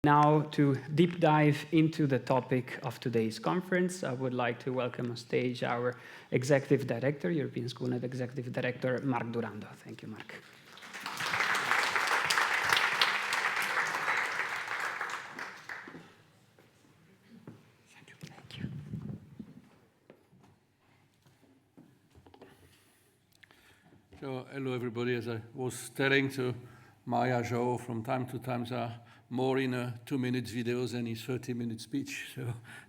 Now, to deep dive into the topic of today's conference, I would like to welcome on stage our Executive Director, European Schoolnet Executive Director, Marc Durando. Thank you, Marc. Thank you. So, hello everybody. As I was telling to Maria João, from time to time there are more in a 2-minute video than in 30-minute speech. So,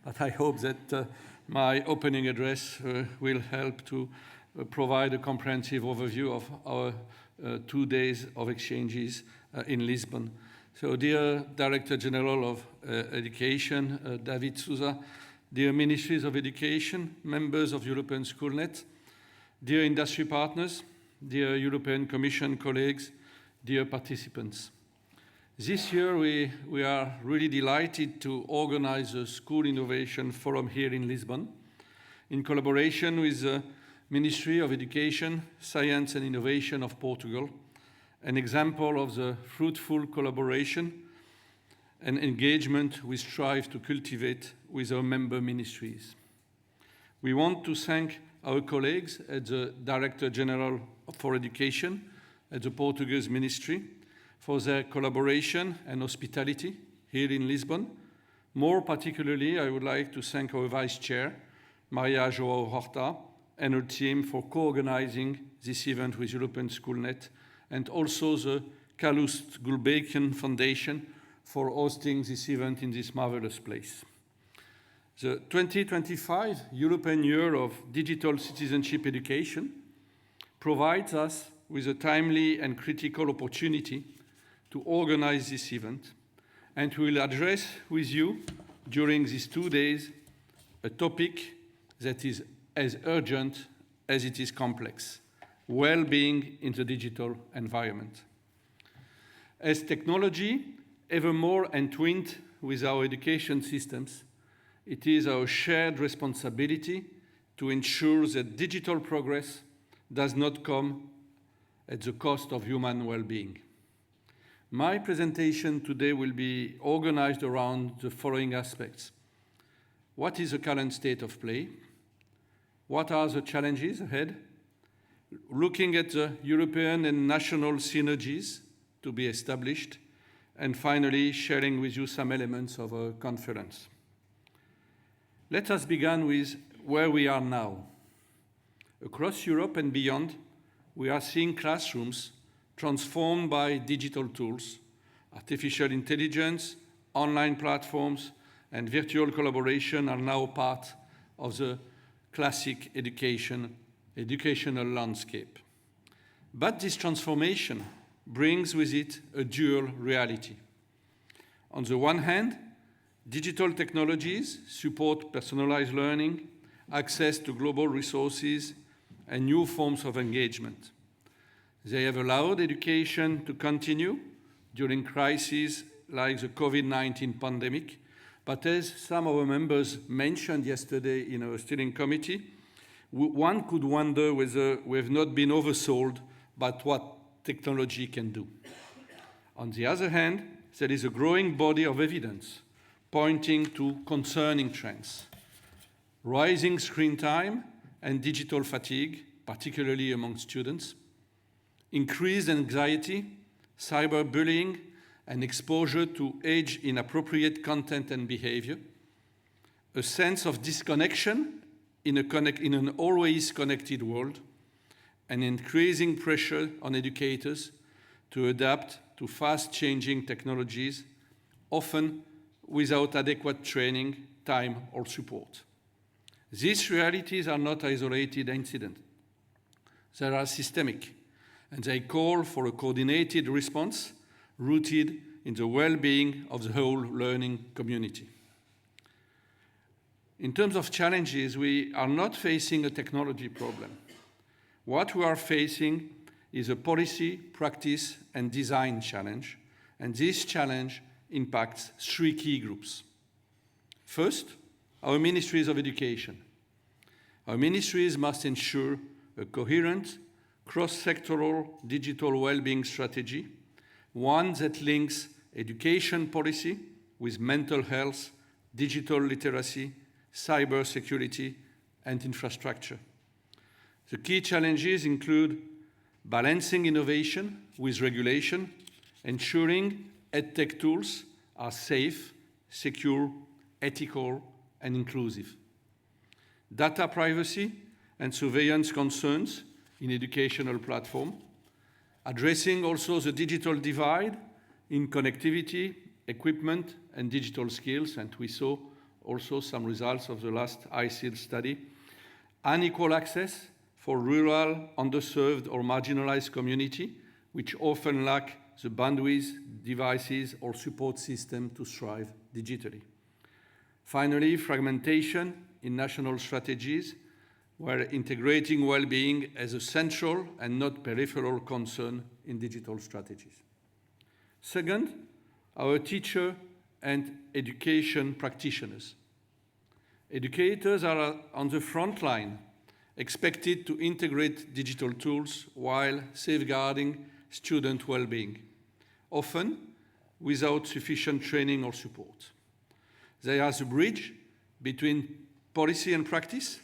but I hope that my opening address will help to provide a comprehensive overview of our 2 days of exchanges in Lisbon. So, dear Director General of Education, David Souza, dear Ministries of Education, members of European Schoolnet, dear industry partners, dear European Commission colleagues, dear participants. This year we are really delighted to organize a School Innovation Forum here in Lisbon in collaboration with the Ministry of Education, Science and Innovation of Portugal, an example of the fruitful collaboration and engagement we strive to cultivate with our member ministries. We want to thank our colleagues at the Director General for Education at the Portuguese Ministry for their collaboration and hospitality here in Lisbon. More particularly, I would like to thank our Vice Chair, Maria João Horta, and her team for co-organizing this event with European Schoolnet, and also the Calouste Gulbenkian Foundation for hosting this event in this marvelous place. The 2025 European Year of Digital Citizenship Education provides us with a timely and critical opportunity to organize this event, and we will address with you during these 2 days a topic that is as urgent as it is complex: well-being in the digital environment. As technology ever more entwined with our education systems, it is our shared responsibility to ensure that digital progress does not come at the cost of human well-being. My presentation today will be organized around the following aspects. What is the current state of play? What are the challenges ahead? Looking at the European and national synergies to be established, and finally sharing with you some elements of our conference. Let us begin with where we are now. Across Europe and beyond, we are seeing classrooms transformed by digital tools, artificial intelligence, online platforms, and virtual collaboration are now part of the classic educational landscape. But this transformation brings with it a dual reality. On the one hand, digital technologies support personalized learning, access to global resources, and new forms of engagement. They have allowed education to continue during crises like the COVID-19 pandemic, but as some of our members mentioned yesterday in our steering committee, one could wonder whether we have not been oversold by what technology can do. On the other hand, there is a growing body of evidence pointing to concerning trends: rising screen time and digital fatigue, particularly among students, increased anxiety, cyberbullying, and exposure to age-inappropriate content and behavior, a sense of disconnection in an always connected world, and increasing pressure on educators to adapt to fast-changing technologies, often without adequate training, time, or support. These realities are not isolated incidents. They are systemic, and they call for a coordinated response rooted in the well-being of the whole learning community. In terms of challenges, we are not facing a technology problem. What we are facing is a policy, practice, and design challenge, and this challenge impacts 3 key groups. First, our ministries of education. Our ministries must ensure a coherent, cross-sectoral digital well-being strategy, one that links education policy, with mental health, digital literacy, cyber security, and infrastructure. The key challenges include balancing innovation with regulation, ensuring EdTech tools are safe, secure, ethical, and inclusive. Data privacy and surveillance concerns in educational platform, addressing also the digital divide in connectivity, equipment, and digital skills, and we saw also some results of the last ICIL study, unequal access for rural, underserved, or marginalized community, which often lack the bandwidth, devices, or support system to thrive digitally. Finally, fragmentation in national strategies, where integrating well-being as a central and not peripheral concern in digital strategies. Second, our teacher and education practitioners. Educators are on the front line, expected to integrate digital tools while safeguarding student well-being, often without sufficient training or support. They are the bridge between policy and practice,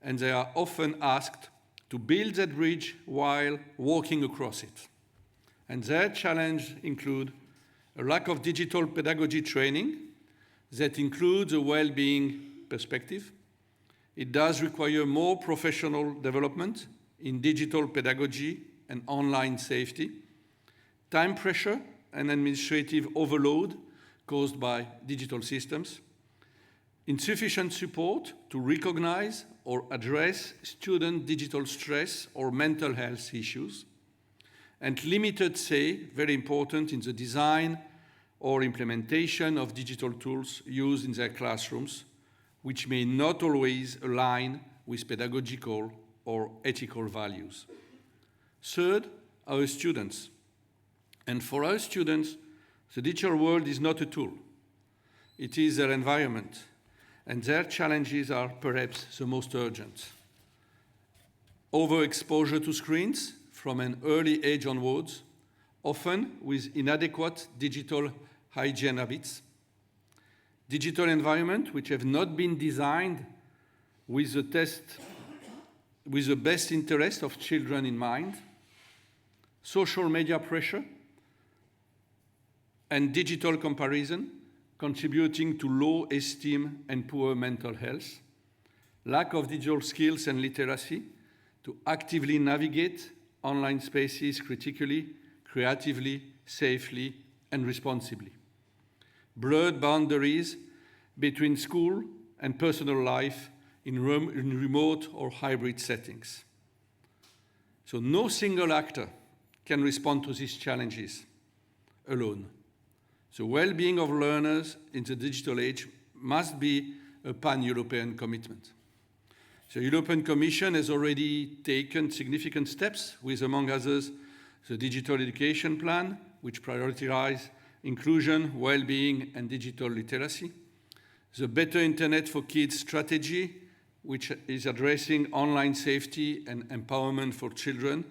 and they are often asked to build that bridge while walking across it. And their challenge include a lack of digital pedagogy training that includes a well-being perspective. It does require more professional development in digital pedagogy and online safety, time pressure and administrative overload caused by digital systems, insufficient support to recognize or address student digital stress or mental health issues, and limited say, very important, in the design or implementation of digital tools used in their classrooms, which may not always align with pedagogical or ethical values. Third, our students. And for our students, the digital world is not a tool. It is their environment, and their challenges are perhaps the most urgent. Overexposure to screens from an early age onwards, often with inadequate digital hygiene habits. Digital environment which have not been designed with the best interest of children in mind. Social media pressure and digital comparison contributing to low esteem and poor mental health. Lack of digital skills and literacy to actively navigate online spaces critically, creatively, safely, and responsibly. Blurred boundaries between school and personal life in remote or hybrid settings. So no single actor can respond to these challenges alone. The well-being of learners in the digital age must be a pan-European commitment. The European Commission has already taken significant steps with, among others, the Digital Education Plan, which prioritizes inclusion, well-being, and digital literacy. The Better Internet for Kids strategy, which is addressing online safety and empowerment for children.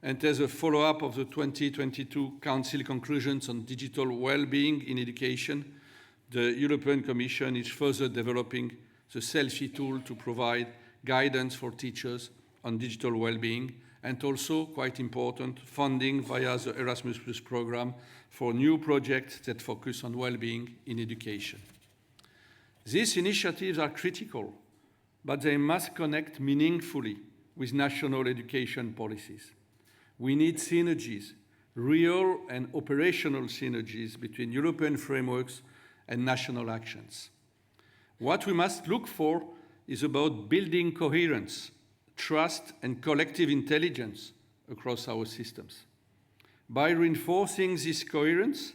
And as a follow-up of the 2022 Council conclusions on digital well-being in education, the European Commission is further developing the Selfie tool to provide guidance for teachers on digital well-being, and also, quite important, funding via the Erasmus Plus program for new projects that focus on well-being in education. These initiatives are critical, but they must connect meaningfully with national education policies. We need synergies, real and operational synergies between European frameworks and national actions. What we must look for is about building coherence, trust, and collective intelligence across our systems. By reinforcing this coherence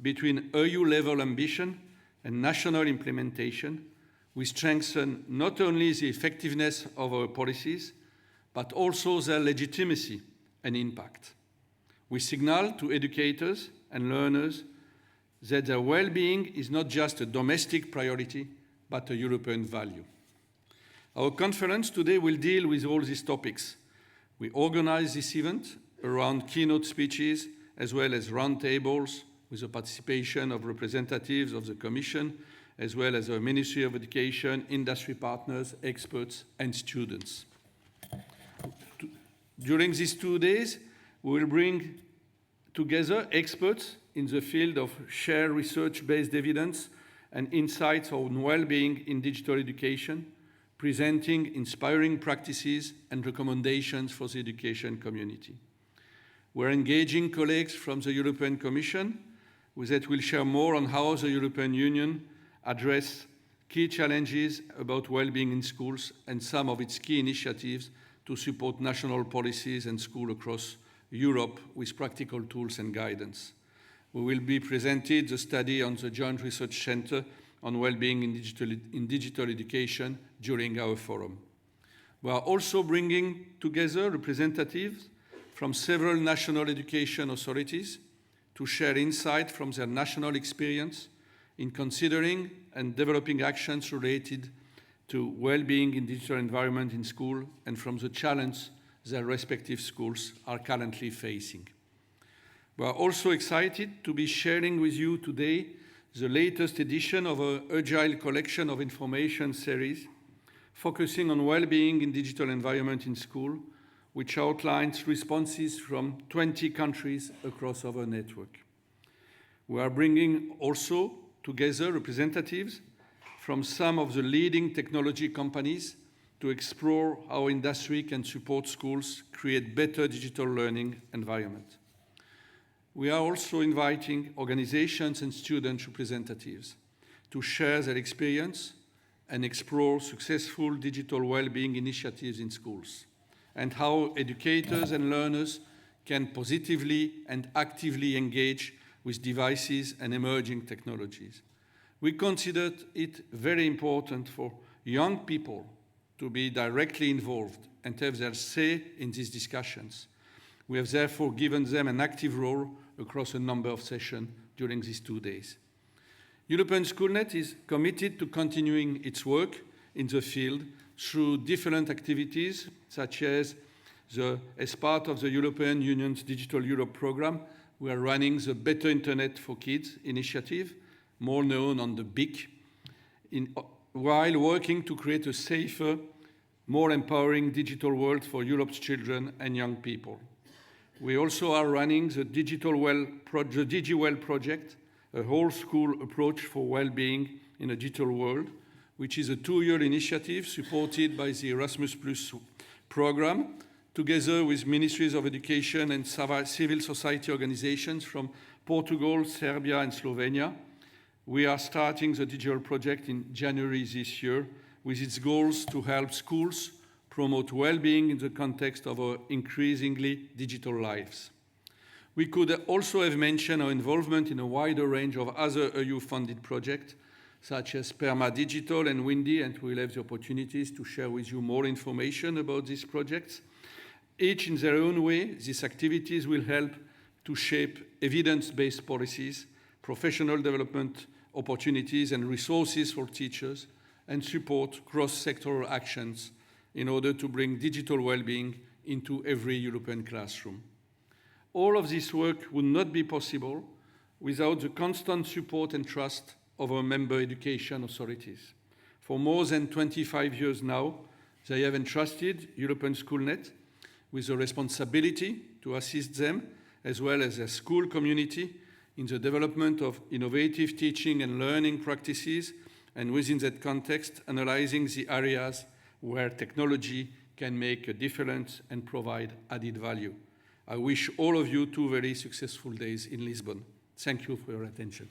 between EU-level ambition and national implementation, we strengthen not only the effectiveness of our policies, but also their legitimacy and impact. We signal to educators and learners that their well-being is not just a domestic priority, but a European value. Our conference today will deal with all these topics. We organize this event around keynote speeches, as well as roundtables, with the participation of representatives of the Commission, as well as the Ministry of Education, industry partners, experts, and students. During these 2 days, we will bring together experts in the field of shared research-based evidence and insights on well-being in digital education, presenting inspiring practices and recommendations for the education community. We're engaging colleagues from the European Commission, that will share more on how the European Union addresses key challenges about well-being in schools and some of its key initiatives to support national policies and schools across Europe with practical tools and guidance. We will be presented the study on the Joint Research Centre on well-being in digital education during our forum. We are also bringing together representatives from several national education authorities to share insight from their national experience in considering and developing actions related to well-being in digital environment in school and from the challenge their respective schools are currently facing. We are also excited to be sharing with you today the latest edition of our Agile Collection of Information series, focusing on well-being in digital environment in school, which outlines responses from 20 countries across our network. We are bringing also together representatives from some of the leading technology companies to explore how industry can support schools create better digital learning environment. We are also inviting organizations and student representatives to share their experience and explore successful digital well-being initiatives in schools, and how educators and learners can positively and actively engage with devices and emerging technologies. We considered it very important for young people to be directly involved and have their say in these discussions. We have therefore given them an active role across a number of sessions during these 2 days. European Schoolnet is committed to continuing its work in the field through different activities, such as part of the European Union's Digital Europe programme, we are running the Better Internet for Kids initiative, more known on the BIC, while working to create a safer, more empowering digital world for Europe's children and young people. We also are running the DigiWell project, a whole school approach for well-being in a digital world, which is a 2-year initiative supported by the Erasmus Plus program, together with ministries of education and civil society organizations from Portugal, Serbia, and Slovenia. We are starting the digital project in January this year with its goals to help schools promote well-being in the context of our increasingly digital lives. We could also have mentioned our involvement in a wider range of other EU-funded projects, such as Perma Digital and Windy, and we'll have the opportunities to share with you more information about these projects. Each in their own way, these activities will help to shape evidence-based policies, professional development opportunities and resources for teachers, and support cross-sectoral actions in order to bring digital well-being into every European classroom. All of this work would not be possible without the constant support and trust of our member education authorities. For more than 25 years now, they have entrusted European Schoolnet with the responsibility to assist them, as well as their school community, in the development of innovative teaching and learning practices, and within that context, analyzing the areas where technology can make a difference and provide added value. I wish all of you 2 very successful days in Lisbon. Thank you for your attention.